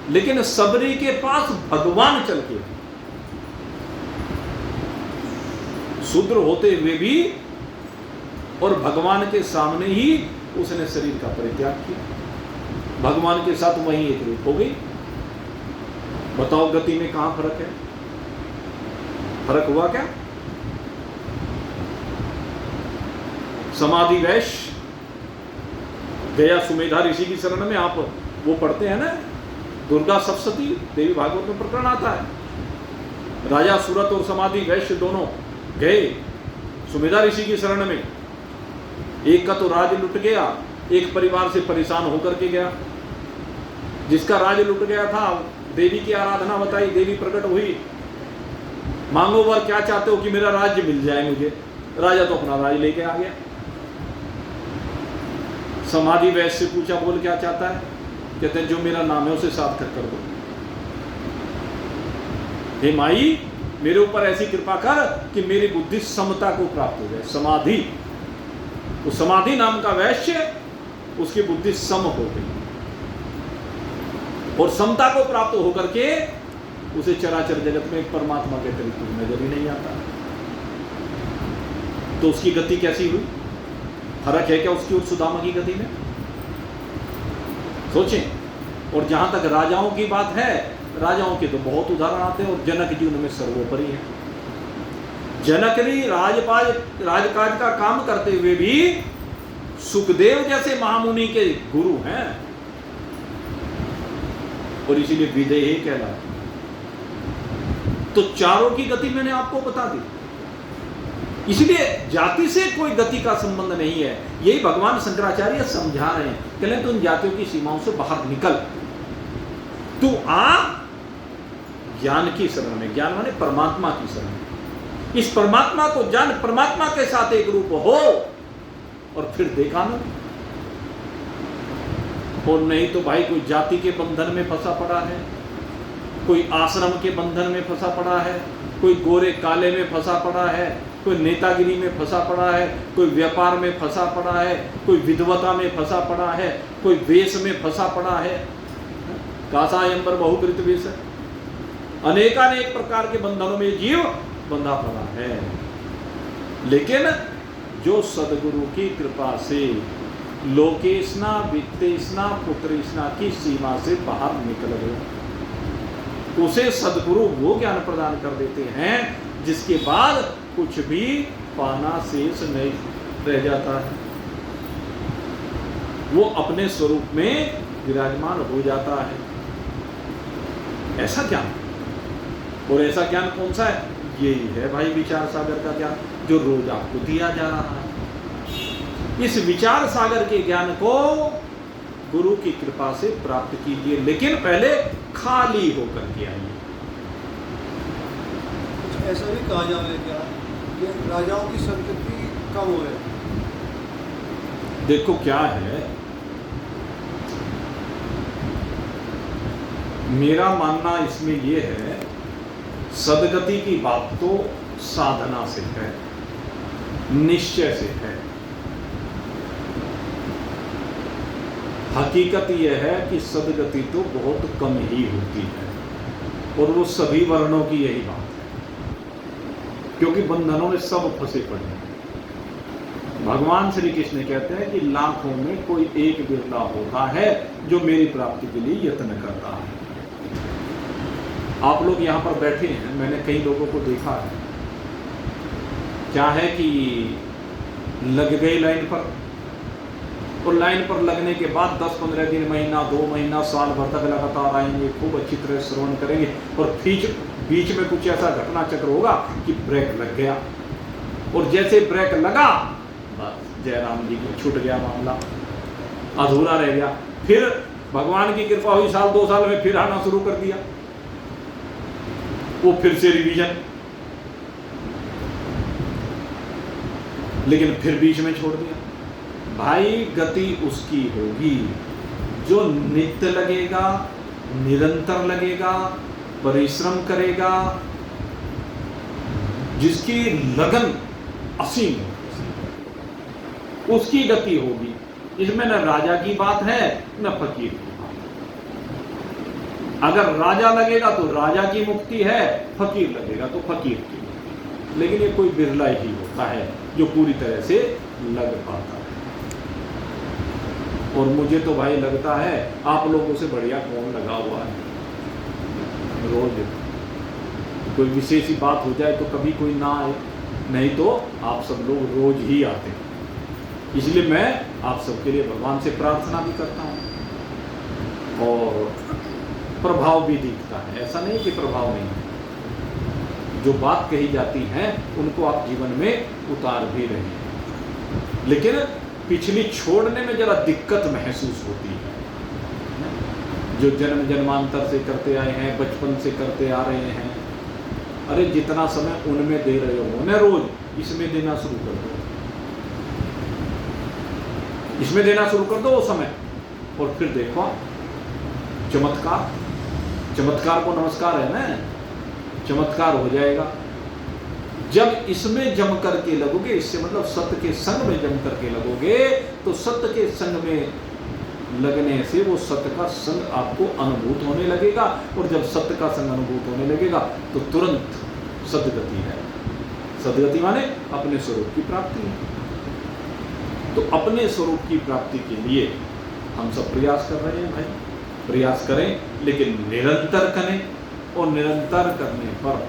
लेकिन सबरी के पास भगवान चल के, शूद्र होते हुए भी, और भगवान के सामने ही उसने शरीर का परित्याग किया। भगवान के साथ वहीं एक रूप हो गई। बताओ गति में कहां फर्क है? फर्क हुआ क्या? समाधि वैश्य गया सुमेधा ऋषि की शरण में, आप वो पढ़ते हैं ना, दुर्गा सप्तशती देवी भागवत में प्रकरण आता है। राजा सूरत और समाधि वैश्य दोनों गए सुमेधा ऋषि की शरण में। एक का तो राज लुट गया, एक परिवार से परेशान होकर के गया। जिसका राज लुट गया था, देवी की आराधना बताई, देवी प्रकट हुई, मांगो वर क्या चाहते हो कि मेरा राज्य मिल जाए मुझे। राजा तो अपना राज लेके आ गया। समाधि वैश्य से पूछा, बोल क्या चाहता है? कहते हैं जो मेरा नाम है उसे सार्थक कर दो। हे माई, मेरे ऊपर ऐसी कृपा कर कि मेरी बुद्धि समता को प्राप्त हो जाए। समाधि, वो समाधि नाम का वैश्य, उसकी बुद्धि सम हो गई और समता को प्राप्त होकर के उसे चराचर जगत में एक परमात्मा के करीब कोई नजर ही नहीं आता। तो उसकी गति कैसी हुई? फर्क है क्या उसकी और सुदामा की गति में? सोचें। और जहां तक राजाओं की बात है, राजाओं के तो बहुत उदाहरण आते हैं और जनक जी उनमें सर्वोपरि है। जनक ने राजकाज का काम करते हुए भी सुखदेव जैसे महामुनि के गुरु हैं और इसीलिए विदेही कहलाते। तो चारों की गति मैंने आपको बता दी। इसलिए जाति से कोई गति का संबंध नहीं है। यही भगवान शंकराचार्य समझा रहे हैं। कहले तू उन जातियों की सीमाओं से बाहर निकल, तू आ ज्ञान की शरण में। ज्ञान माने परमात्मा की शरण में। इस परमात्मा को जान, परमात्मा के साथ एक रूप हो और फिर देखा ना। और नहीं तो भाई कोई जाति के बंधन में फंसा पड़ा है, कोई आश्रम के बंधन में फंसा पड़ा है, कोई गोरे काले में फंसा पड़ा है, कोई नेतागिरी में फंसा पड़ा है, कोई व्यापार में फंसा पड़ा है, कोई विधवता में फंसा पड़ा है, कोई वेश में फंसा पड़ा है। कासायंबर बहुकृत वेश, अनेकानेक प्रकार के बंधनों में जीव बंधा पड़ा है। लेकिन जो सदगुरु की कृपा से लोकेशना वित्तेशना पुत्रेशना की सीमा से बाहर निकल गए। उसे सदगुरु वो ज्ञान प्रदान कर देते हैं जिसके बाद कुछ भी पाना शेष नहीं रह जाता है, वो अपने स्वरूप में विराजमान हो जाता है। ऐसा ज्ञान, और ऐसा ज्ञान कौन सा है? यही है भाई विचार सागर का ज्ञान जो रोज आपको दिया जा रहा है। इस विचार सागर के ज्ञान को गुरु की कृपा से प्राप्त कीजिए, लेकिन पहले खाली होकर के आइए। ऐसा भी कहा जाए क्या कि राजाओं की संतति कम हो है? देखो क्या है, मेरा मानना इसमें यह है, सदगति की बात तो साधना से है, निश्चय से है। हकीकत यह है कि सदगति तो बहुत कम ही होती है, और वो सभी वर्णों की यही बात है, क्योंकि बंधनों में सब फंसे पड़े हैं। भगवान श्री कृष्ण कहते हैं कि लाखों में कोई एक बिरला होता है जो मेरी प्राप्ति के लिए यत्न करता है। आप लोग यहाँ पर बैठे हैं, मैंने कई लोगों को देखा है, क्या है कि लग गए लाइन पर, और लाइन पर लगने के बाद 10-15 दिन, महीना, 2 महीना, साल भर तक लगातार आएंगे, खूब अच्छी तरह श्रवण करेंगे, और बीच में कुछ ऐसा घटना चक्र होगा कि ब्रेक लग गया, और जैसे ब्रेक लगा बस जयराम जी को छूट गया मामला, अधूरा रह गया। फिर भगवान की कृपा हुई, साल 2 साल में फिर आना शुरू कर दिया, वो फिर से रिवीजन, लेकिन फिर बीच में छोड़ दिया। भाई गति उसकी होगी जो नित्य लगेगा, निरंतर लगेगा, परिश्रम करेगा, जिसकी लगन असीम हो, उसकी गति होगी। इसमें न राजा की बात है न फकीर की बात है। अगर राजा लगेगा तो राजा की मुक्ति है, फकीर लगेगा तो फकीर की। लेकिन ये कोई बिरला ही होता है जो पूरी तरह से लग पाता है। और मुझे तो भाई लगता है आप लोगों से बढ़िया कौन लगा हुआ है। रोज कोई विशेष ही बात हो जाए तो कभी कोई ना आए, नहीं तो आप सब लोग रोज ही आते हैं। इसलिए मैं आप सबके लिए भगवान से प्रार्थना भी करता हूँ, और प्रभाव भी दिखता है। ऐसा नहीं कि प्रभाव नहीं है, जो बात कही जाती है उनको आप जीवन में उतार भी रहे हैं, लेकिन पिछली छोड़ने में जरा दिक्कत महसूस होती है। जो जन्म जन्मांतर से करते आए हैं, बचपन से करते आ रहे हैं, अरे जितना समय उनमें दे रहे हो ना रोज, इसमें देना शुरू कर दो, इसमें देना शुरू कर दो वो समय, और फिर देखो चमत्कार। चमत्कार को नमस्कार है ना, चमत्कार हो जाएगा। जब इसमें जम करके लगोगे, इससे मतलब सत्य के संग में जम करके लगोगे, तो सत्य के संग में लगने से वो सत्य का संग आपको अनुभूत होने लगेगा, और जब सत्य का संग अनुभूत होने लगेगा तो तुरंत सद्गति है। सद्गति माने अपने स्वरूप की प्राप्ति है। तो अपने स्वरूप की प्राप्ति के लिए हम सब प्रयास कर रहे हैं भाई, प्रयास करें, लेकिन निरंतर करें, और निरंतर करने पर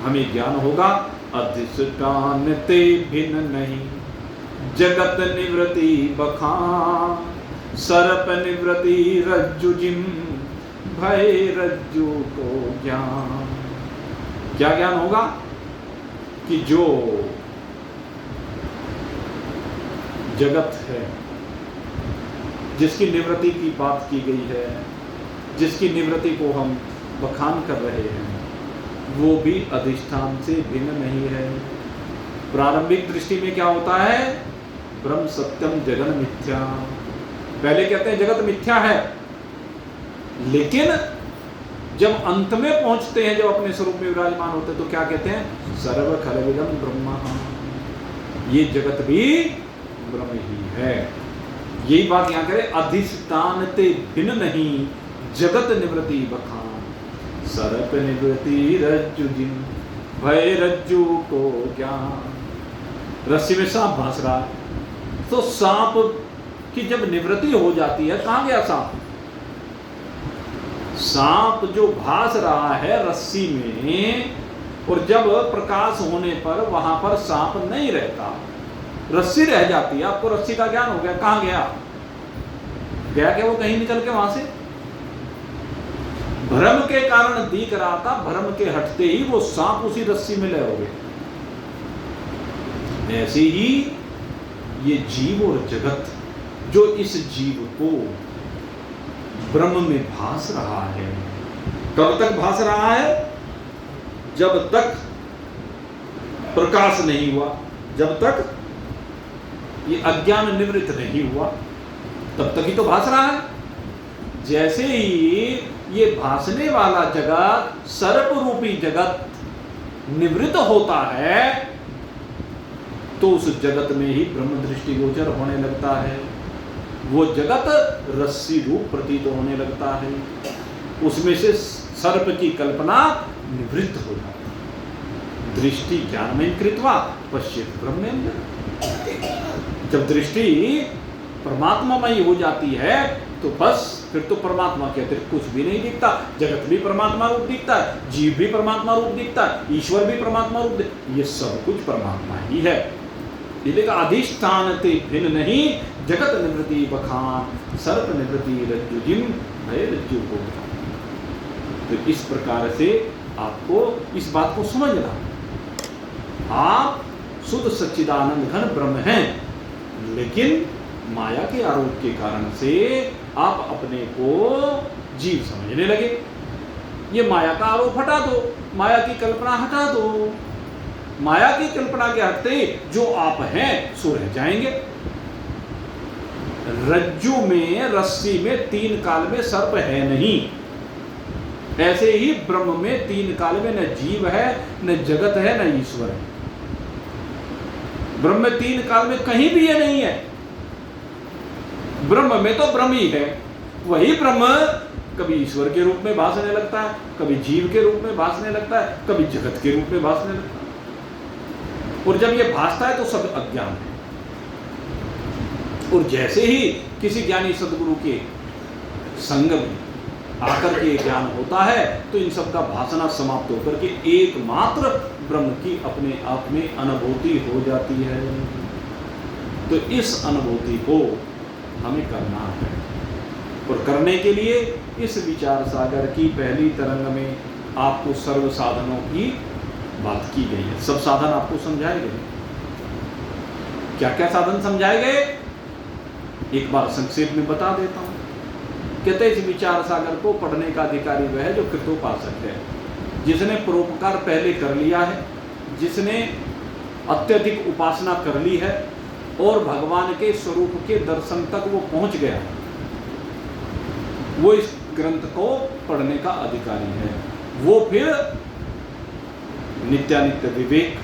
हमें ज्ञान होगा। अधिष्ठान ते भिन्न नहीं, जगत निवृत्ति बखान, सर्प निवृत्ति रज्जु जिम, भय रज्जु को ज्ञान। क्या ज्ञान होगा? कि जो जगत है, जिसकी निवृत्ति की बात की गई है, जिसकी निवृत्ति को हम बखान कर रहे हैं, वो भी अधिष्ठान से भिन्न नहीं है। प्रारंभिक दृष्टि में क्या होता है? ब्रह्म सत्यम जगन मिथ्या। पहले कहते हैं जगत मिथ्या है, लेकिन जब अंत में पहुंचते हैं, जब अपने स्वरूप में विराजमान होते हैं, तो क्या कहते हैं? सर्व खलविदं ब्रह्म। ये जगत भी ब्रह्म ही है। यही बात यहां करें, अधिष्ठान ते भिन्न नहीं, जगत निवृत्ति बखान, सर्प निवृत्ति रज्जु जिन, भय रज्जु को ज्ञान। रस्सी में सांप भास रहा, तो सांप कि जब निवृत्ति हो जाती है, कहाँ गया सांप? सांप जो भास रहा है रस्सी में, और जब प्रकाश होने पर वहां पर सांप नहीं रहता, रस्सी रह जाती है। आपको रस्सी का ज्ञान हो गया, कहाँ गया? गया क्या वो कहीं निकल के वहां से? भ्रम के कारण दिख रहा था, भ्रम के हटते ही वो सांप उसी रस्सी में लय हो गए। ऐसे ही ये जीव और जगत, जो इस जीव को ब्रह्म में भास रहा है, कब तक भास रहा है? जब तक प्रकाश नहीं हुआ, जब तक ये अज्ञान निवृत्त नहीं हुआ, तब तक ही तो भास रहा है। जैसे ही ये भासने वाला जगत, सर्प रूपी जगत निवृत्त होता है, तो उस जगत में ही ब्रह्म दृष्टि गोचर होने लगता है। वो जगत रस्सी रूप प्रतीत होने लगता है, उसमें से सर्प की कल्पना निवृत्त हो जाती है। दृष्टि ज्ञानमय कृत्वा पश्येत् ब्रह्मेन्द्र। जब दृष्टि परमात्मामयी हो जाती है तो बस फिर तो परमात्मा के अतिरिक्त कुछ भी नहीं दिखता। जगत भी परमात्मा रूप दिखता है, जीव भी परमात्मा रूप दिखता है, ईश्वर भी परमात्मा रूप दिखता है, ये सब कुछ परमात्मा ही है। इसलिए अधिष्ठान ते भिन्न नहीं, जगत निवृत्ति बखान सर्प निवृत्ति रज्जु जिम भय रज्जु को। तो इस प्रकार से आपको इस बात को समझना, आप शुद्ध सच्चिदानंद घन ब्रह्म हैं, लेकिन माया के आरोप के कारण से आप अपने को जीव समझने लगे। ये माया का आरोप हटा दो, माया की कल्पना हटा दो। माया की कल्पना के हटते जो आप हैं सो रह जाएंगे। रज्जु में, रस्सी में तीन काल में सर्प है नहीं, ऐसे ही ब्रह्म में तीन काल में न जीव है, न जगत है, न ईश्वर है। ब्रह्म में तीन काल में कहीं भी ये नहीं है। ब्रह्म में तो ब्रह्म ही है, वही ब्रह्म कभी ईश्वर के रूप में भासने लगता है, कभी जीव के रूप में भासने लगता है, कभी जगत के रूप में भासने लगता है। और जब ये भासता है तो सब अज्ञान है। और जैसे ही किसी ज्ञानी सदगुरु के संग में आकर के ज्ञान होता है तो इन सब का भासना समाप्त होकर के एकमात्र ब्रह्म की अपने आप में अनुभूति हो जाती है। तो इस अनुभूति को हमें करना है, और करने के लिए इस विचार सागर की पहली तरंग में आपको सर्व साधनों की बात की गई है। सब साधन आपको समझाए गए। क्या क्या साधन समझाए गए, एक बार संक्षेप में बता देता हूं। कहते इस विचार सागर को पढ़ने का अधिकारी वह है जो कृतोपासक है, जिसने परोपकार पहले कर लिया है, जिसने अत्यधिक उपासना कर ली है और भगवान के स्वरूप के दर्शन तक वो पहुंच गया, वो इस ग्रंथ को पढ़ने का अधिकारी है। वो फिर नित्यानित्य विवेक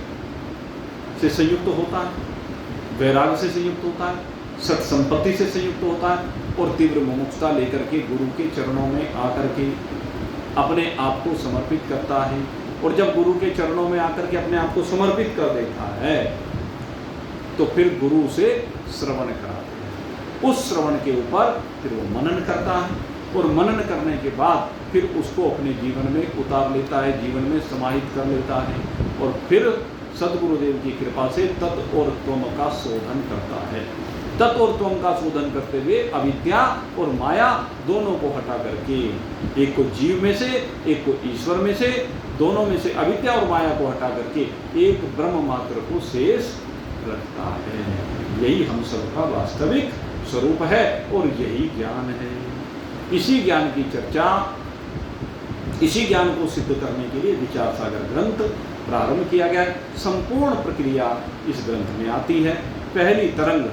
से संयुक्त होता है, वैराग्य से संयुक्त होता है, सत्संपत्ति से संयुक्त होता है, और तीव्र मुमुक्षुता लेकर के गुरु के चरणों में आकर के अपने आप को समर्पित करता है। और जब गुरु के चरणों में आकर के अपने आप को समर्पित कर देता है तो फिर गुरु से श्रवण कराते हैं। उस श्रवण के ऊपर फिर वो मनन करता है, और मनन करने के बाद फिर उसको अपने जीवन में उतार लेता है, जीवन में समाहित कर लेता है, और फिर सदगुरुदेव की कृपा से तत् और त्वम का शोधन करता है। तत् और त्वम का शोधन करते हुए अविद्या और माया दोनों को हटा करके, एक को जीव में से एक को ईश्वर में से, दोनों में से अविद्या और माया को हटा करके एक ब्रह्म मात्र को शेष रखता है। यही हम सबका वास्तविक स्वरूप है और यही ज्ञान है। इसी ज्ञान की चर्चा, इसी ज्ञान को सिद्ध करने के लिए विचार सागर ग्रंथ प्रारंभ किया गया है। संपूर्ण प्रक्रिया इस ग्रंथ में आती है। पहली तरंग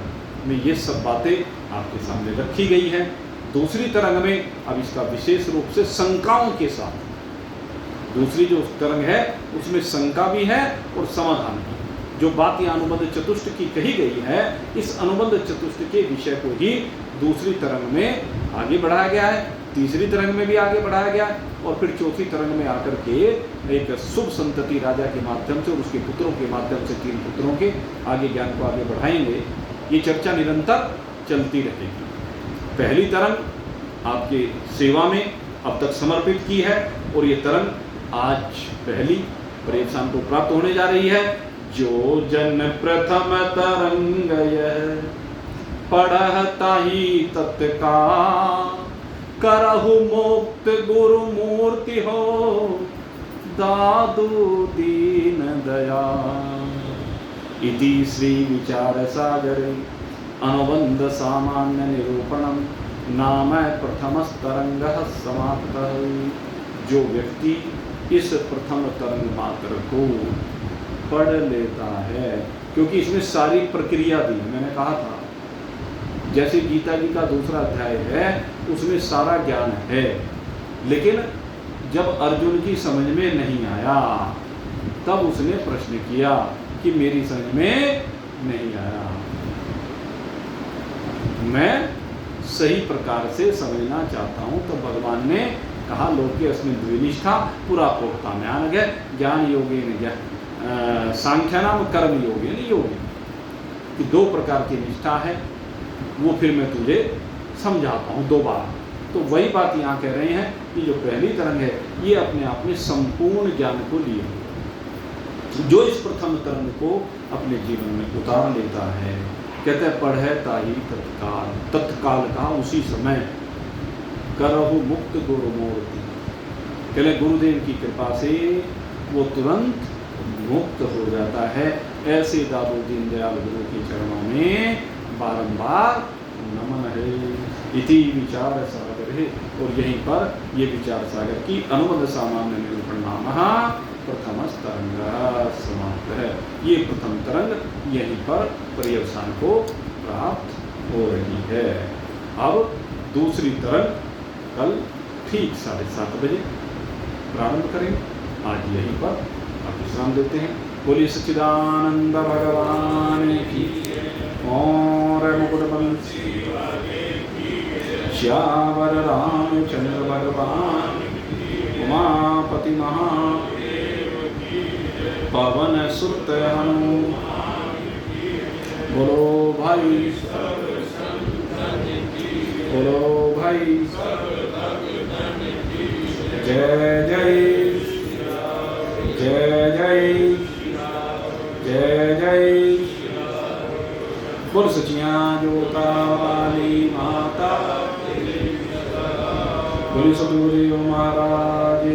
में ये सब बातें आपके सामने रखी गई हैं। दूसरी तरंग में अब इसका विशेष रूप से शंकाओं के साथ, दूसरी जो तरंग है उसमें शंका भी है और समाधान भी। जो बात यह अनुबंध चतुष्ट की कही गई है, इस अनुबंध चतुष्ट के विषय को ही दूसरी तरंग में आगे बढ़ाया गया है, तीसरी तरंग में भी आगे बढ़ाया गया है, और फिर चौथी तरंग में आकर के एक शुभ संतति राजा के माध्यम से और उसके पुत्रों के माध्यम से, 3 पुत्रों के आगे ज्ञान को आगे बढ़ाएंगे। ये चर्चा निरंतर चलती रहेगी। पहली तरंग आपके सेवा में अब तक समर्पित की है और ये तरंग आज पहली पर्यवसान को प्राप्त होने जा रही है। जो जन प्रथम तरंग यह पढ़ता ही तत्काल, करहु मुक्त गुरु मूर्ति हो दादु दीन दयाल। इति श्री विचार सागरे अनुबंध सामान्य निरूपणम नाम प्रथमस्तरंगः समाप्तः। जो व्यक्ति इस प्रथम तरंग मात्र को पढ़ लेता है, क्योंकि इसमें सारी प्रक्रिया दी, मैंने कहा था जैसे गीता जी का दूसरा अध्याय है उसमें सारा ज्ञान है, लेकिन जब अर्जुन की समझ में नहीं आया तब उसने प्रश्न किया कि मेरी समझ में नहीं आया, मैं सही प्रकार से समझना चाहता हूँ। तो भगवान ने कहा लोके अस्मिन् द्विनिष्ठा पुरा प्रोक्ता ज्ञान है ज्ञान योगेन सांख्यानाम कर्म योगेन योगी, कि दो प्रकार की निष्ठा है, वो फिर मैं तुझे समझाता हूँ 2 बार। तो वही बात यहाँ कह रहे हैं कि जो पहली तरंग है ये अपने आप में संपूर्ण ज्ञान को लिए हुए, जो इस प्रथम तरंग को अपने जीवन में उतार लेता है, कहते हैं पढ़े ताही तत्काल, तत्काल कहा उसी समय, करहु मुक्त गुरु मूर्ति, कहले गुरुदेव की कृपा से वो तुरंत मुक्त हो जाता है। ऐसे दादू दीन दयाल गुरु के चरणों में बारंबार नमन है। इति विचार सागर है, और यहीं पर ये विचार सागर की अनुबंध सामान्य निरूपण नाम प्रथम तरंग समाप्त है। ये प्रथम तरंग यहीं पर पर्यवसान को प्राप्त हो रही है। अब दूसरी तरंग कल ठीक 7:30 बजे प्रारंभ करेंगे। आज यहीं पर आप विश्राम देते हैं। बोलिए सच्चिदानंद भगवान की और मुकुटमल श्यावर रामचंद्र भगवान उमापति महा पवन सुत हनुमान। बोलो भाई, बोलो भाई, जय जय जय जय जय जय। बोल सचिया जोता वाली माता, बोली सतगुरु महाराज।